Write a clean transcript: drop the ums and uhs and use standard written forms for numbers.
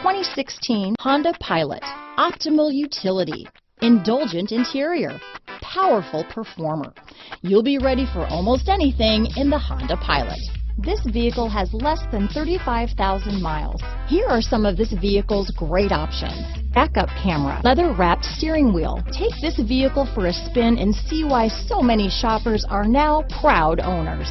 2016 Honda Pilot. Optimal utility, indulgent interior, powerful performer. You'll be ready for almost anything in the Honda Pilot. This vehicle has less than 35,000 miles. Here are some of this vehicle's great options: backup camera, leather-wrapped steering wheel. Take this vehicle for a spin and see why so many shoppers are now proud owners.